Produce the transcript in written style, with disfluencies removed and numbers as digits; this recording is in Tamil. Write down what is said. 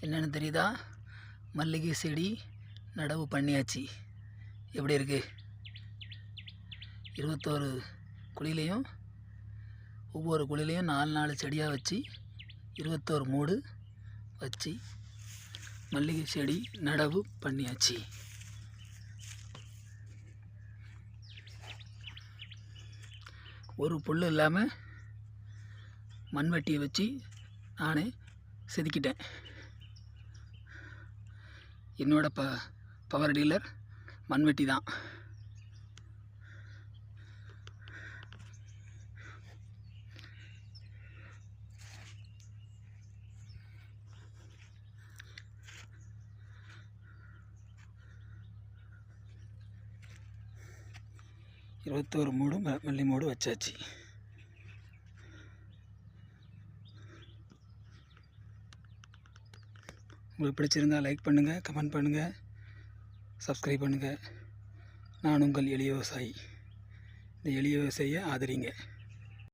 என்னென்னு தெரியுதா? மல்லிகை செடி நடவு பண்ணியாச்சு. எப்படி இருக்குது? 21 குழிலையும் ஒவ்வொரு குழிலையும் 4 செடியாக வச்சு 21 மூடு வச்சு மல்லிகை செடி நடவு பண்ணியாச்சு. ஒரு புல் இல்லாமல் மண்வெட்டியை வச்சு நானே செதுக்கிட்டேன். என்னோட பவர் டீலர் மண்வெட்டி தான். இருபத்தோரு மூடு மல்லி மூடு வச்சாச்சு. உங்களுக்கு பிடிச்சிருந்தால் லைக் பண்ணுங்கள், கமெண்ட் பண்ணுங்கள், சப்ஸ்கிரைப் பண்ணுங்கள். நான் உங்கள் எளிய விவசாயி. இந்த எளிய விவசாயியை ஆதரிங்க.